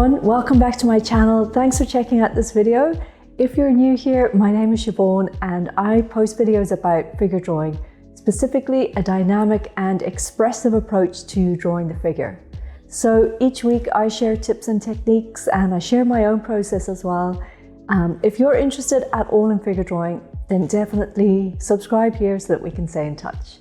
everyone, welcome back to my channel. Thanks for checking out this video. If you're new here, my name is Siobhan and I post videos about figure drawing, specifically a dynamic and expressive approach to drawing the figure. So each week I share tips and techniques and I share my own process as well. If you're interested at all in figure drawing, then definitely subscribe here so that we can stay in touch.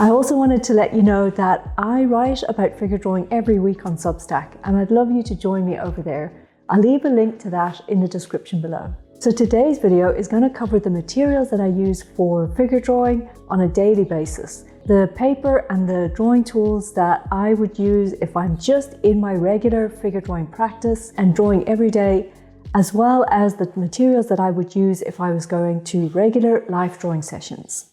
I also wanted to let you know that I write about figure drawing every week on Substack and I'd love you to join me over there. I'll leave a link to that in the description below. So today's video is going to cover the materials that I use for figure drawing on a daily basis. The paper and the drawing tools that I would use if I'm just in my regular figure drawing practice and drawing every day, as well as the materials that I would use if I was going to regular life drawing sessions.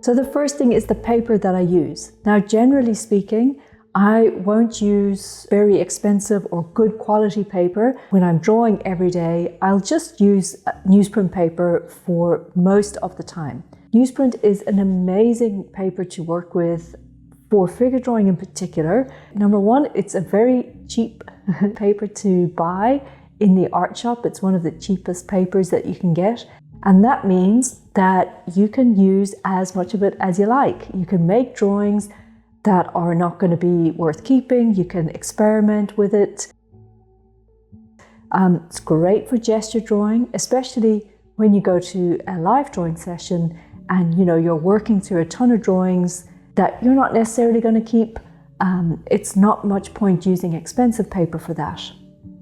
So the first thing is the paper that I use. Now, generally speaking, I won't use very expensive or good quality paper. When I'm drawing every day, I'll just use newsprint paper for most of the time. Newsprint is an amazing paper to work with for figure drawing in particular. Number one, it's a very cheap paper to buy in the art shop. It's one of the cheapest papers that you can get. And that means that you can use as much of it as you like. You can make drawings that are not going to be worth keeping. You can experiment with it. It's great for gesture drawing, especially when you go to a live drawing session and you're working through a ton of drawings that you're not necessarily going to keep. It's not much point using expensive paper for that.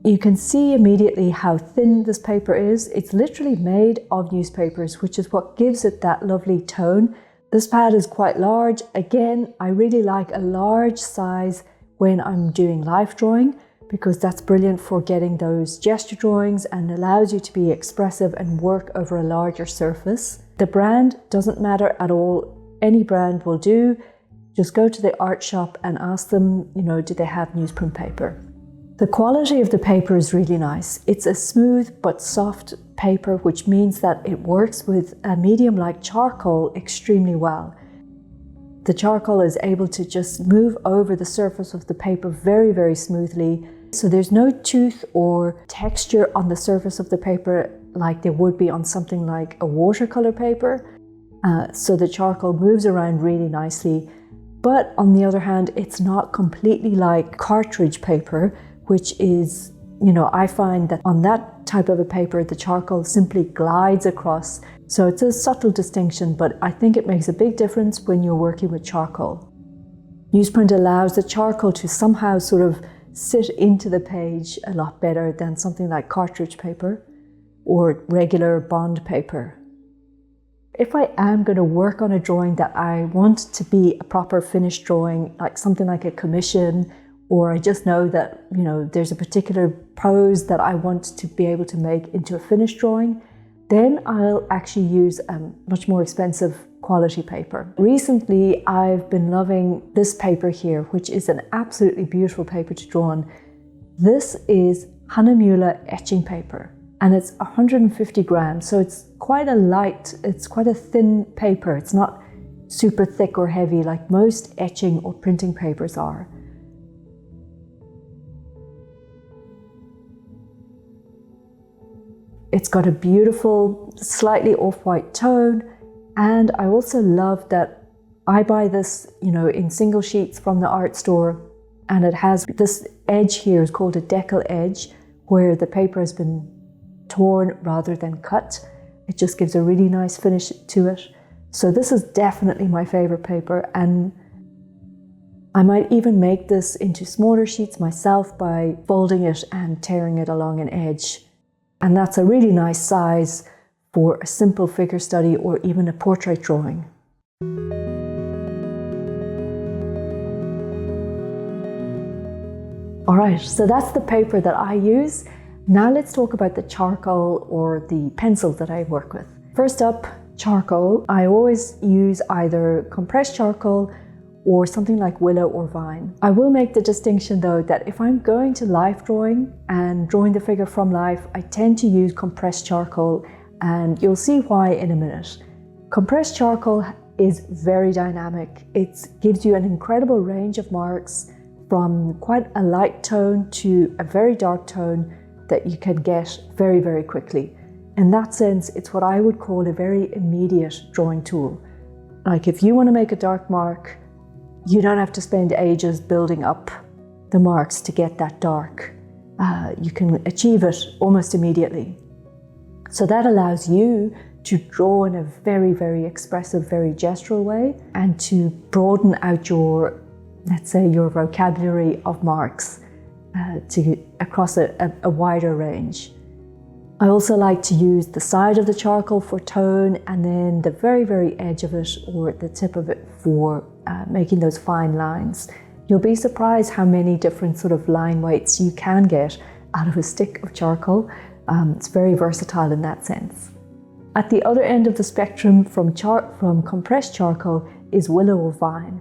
You can see immediately how thin this paper is. It's literally made of newspapers, which is what gives it that lovely tone. This pad is quite large. Again, I really like a large size when I'm doing live drawing because that's brilliant for getting those gesture drawings and allows you to be expressive and work over a larger surface. The brand doesn't matter at all. Any brand will do. Just go to the art shop and ask them, do they have newsprint paper? The quality of the paper is really nice. It's a smooth but soft paper, which means that it works with a medium like charcoal extremely well. The charcoal is able to just move over the surface of the paper very, very smoothly. So there's no tooth or texture on the surface of the paper like there would be on something like a watercolor paper. So the charcoal moves around really nicely. But on the other hand, it's not completely like cartridge paper, which is, I find that on that type of a paper, the charcoal simply glides across. So it's a subtle distinction, but I think it makes a big difference when you're working with charcoal. Newsprint allows the charcoal to somehow sort of sit into the page a lot better than something like cartridge paper or regular bond paper. If I am going to work on a drawing that I want to be a proper finished drawing, like something like a commission, or I just know that, there's a particular pose that I want to be able to make into a finished drawing, then I'll actually use a much more expensive quality paper. Recently, I've been loving this paper here, which is an absolutely beautiful paper to draw on. This is Hahnemühle etching paper, and it's 150 grams, so it's quite a thin paper. It's not super thick or heavy like most etching or printing papers are. It's got a beautiful, slightly off-white tone, and I also love that I buy this, in single sheets from the art store, and it has this edge here is called a decal edge, where the paper has been torn rather than cut. It just gives a really nice finish to it. So this is definitely my favorite paper, and I might even make this into smaller sheets myself by folding it and tearing it along an edge. And that's a really nice size for a simple figure study or even a portrait drawing. All right, so that's the paper that I use. Now let's talk about the charcoal or the pencil that I work with. First up, charcoal. I always use either compressed charcoal or something like willow or vine. I will make the distinction though that if I'm going to life drawing and drawing the figure from life, I tend to use compressed charcoal, and you'll see why in a minute. Compressed charcoal is very dynamic. It gives you an incredible range of marks from quite a light tone to a very dark tone that you can get very, very quickly. In that sense, it's what I would call a very immediate drawing tool. Like if you want to make a dark mark, you don't have to spend ages building up the marks to get that dark. You can achieve it almost immediately. So that allows you to draw in a very, very expressive, very gestural way, and to broaden out your, let's say, your vocabulary of marks across a wider range. I also like to use the side of the charcoal for tone, and then the very, very edge of it or the tip of it for making those fine lines. You'll be surprised how many different sort of line weights you can get out of a stick of charcoal. It's very versatile in that sense. At the other end of the spectrum from compressed charcoal is willow or vine.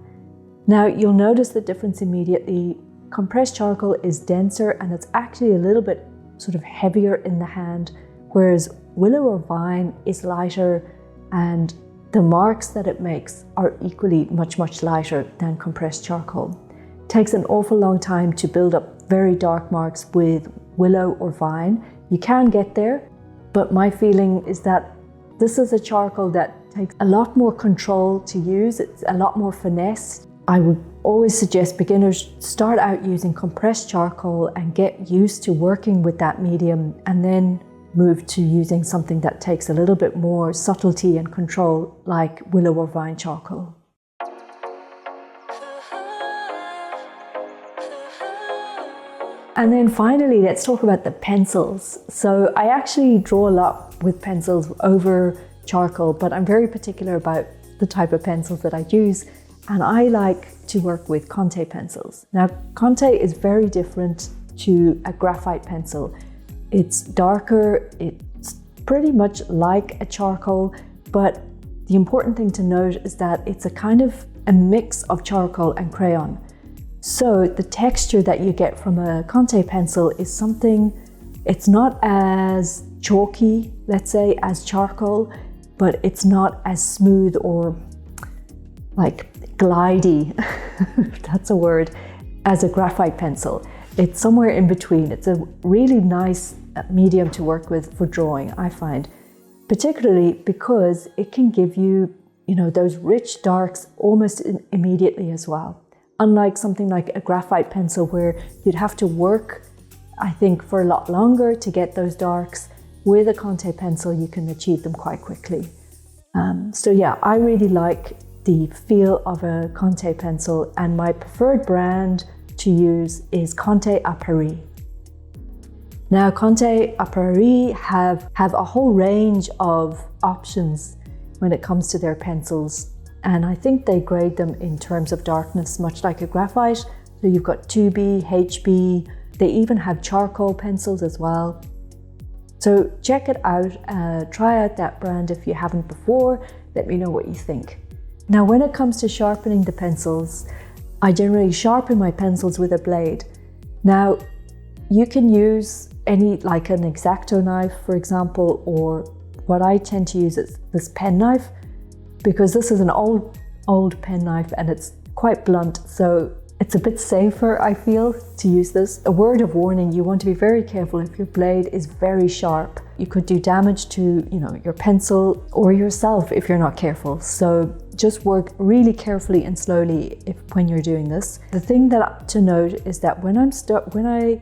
Now you'll notice the difference immediately. Compressed charcoal is denser and it's actually a little bit sort of heavier in the hand, whereas willow or vine is lighter, and the marks that it makes are equally much, much lighter than compressed charcoal. It takes an awful long time to build up very dark marks with willow or vine. You can get there, but my feeling is that this is a charcoal that takes a lot more control to use. It's a lot more finesse. I would always suggest beginners start out using compressed charcoal and get used to working with that medium, and then move to using something that takes a little bit more subtlety and control, like willow or vine charcoal. And then finally, let's talk about the pencils. So I actually draw a lot with pencils over charcoal, but I'm very particular about the type of pencils that I use. And I like to work with Conté pencils. Now, Conté is very different to a graphite pencil. It's darker, it's pretty much like a charcoal, but the important thing to note is that it's a kind of a mix of charcoal and crayon. So the texture that you get from a Conté pencil is something, it's not as chalky, let's say, as charcoal, but it's not as smooth or like glidey, if that's a word, as a graphite pencil. It's somewhere in between. It's a really nice medium to work with for drawing, I find, particularly because it can give you, those rich darks almost immediately as well. Unlike something like a graphite pencil where you'd have to work, I think, for a lot longer to get those darks. With a Conté pencil, you can achieve them quite quickly. So yeah, I really like the feel of a Conté pencil, and my preferred brand to use is Conté à Paris. Now, Conté à Paris have a whole range of options when it comes to their pencils, and I think they grade them in terms of darkness, much like a graphite. So you've got 2B, HB, they even have charcoal pencils as well. So check it out, try out that brand if you haven't before. Let me know what you think. Now, when it comes to sharpening the pencils, I generally sharpen my pencils with a blade. Now, you can use like an X-Acto knife, for example, or what I tend to use is this pen knife, because this is an old pen knife and it's quite blunt, so it's a bit safer, I feel, to use this. A word of warning, you want to be very careful if your blade is very sharp. You could do damage to, your pencil or yourself if you're not careful. So just work really carefully and slowly when you're doing this. The thing to note is that when I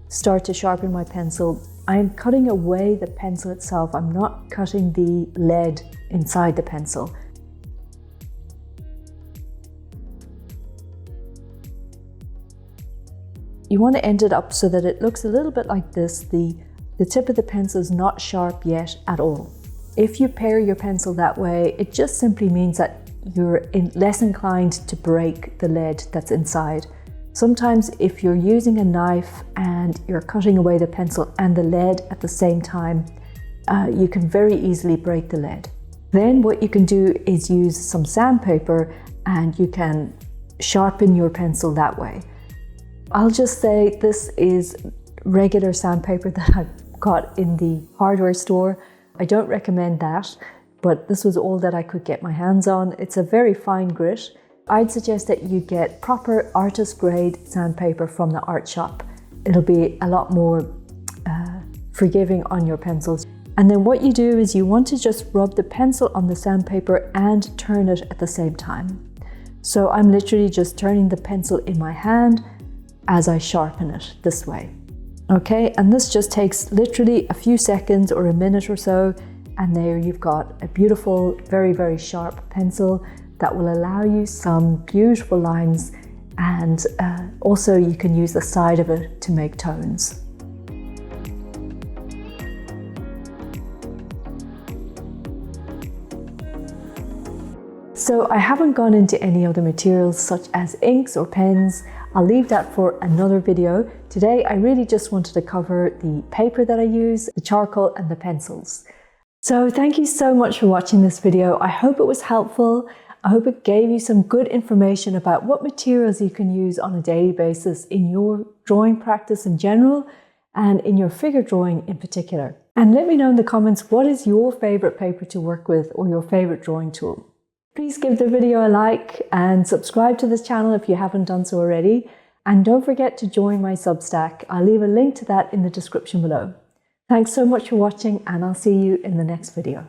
start to sharpen my pencil, I'm cutting away the pencil itself. I'm not cutting the lead inside the pencil. You want to end it up so that it looks a little bit like this. The tip of the pencil is not sharp yet at all. If you pair your pencil that way, it just simply means that you're less inclined to break the lead that's inside. Sometimes if you're using a knife and you're cutting away the pencil and the lead at the same time, you can very easily break the lead. Then what you can do is use some sandpaper and you can sharpen your pencil that way. I'll just say this is regular sandpaper that I've got in the hardware store. I don't recommend that. but this was all that I could get my hands on. It's a very fine grit. I'd suggest that you get proper artist grade sandpaper from the art shop. It'll be a lot more forgiving on your pencils. And then what you do is you want to just rub the pencil on the sandpaper and turn it at the same time. So I'm literally just turning the pencil in my hand as I sharpen it this way. Okay, and this just takes literally a few seconds or a minute or so, and there you've got a beautiful, very, very sharp pencil that will allow you some beautiful lines, and also you can use the side of it to make tones. So I haven't gone into any other materials such as inks or pens. I'll leave that for another video. Today I really just wanted to cover the paper that I use, the charcoal and the pencils. So thank you so much for watching this video. I hope it was helpful. I hope it gave you some good information about what materials you can use on a daily basis in your drawing practice in general and in your figure drawing in particular. And let me know in the comments, what is your favorite paper to work with or your favorite drawing tool? Please give the video a like and subscribe to this channel if you haven't done so already. And don't forget to join my Substack. I'll leave a link to that in the description below. Thanks so much for watching, and I'll see you in the next video.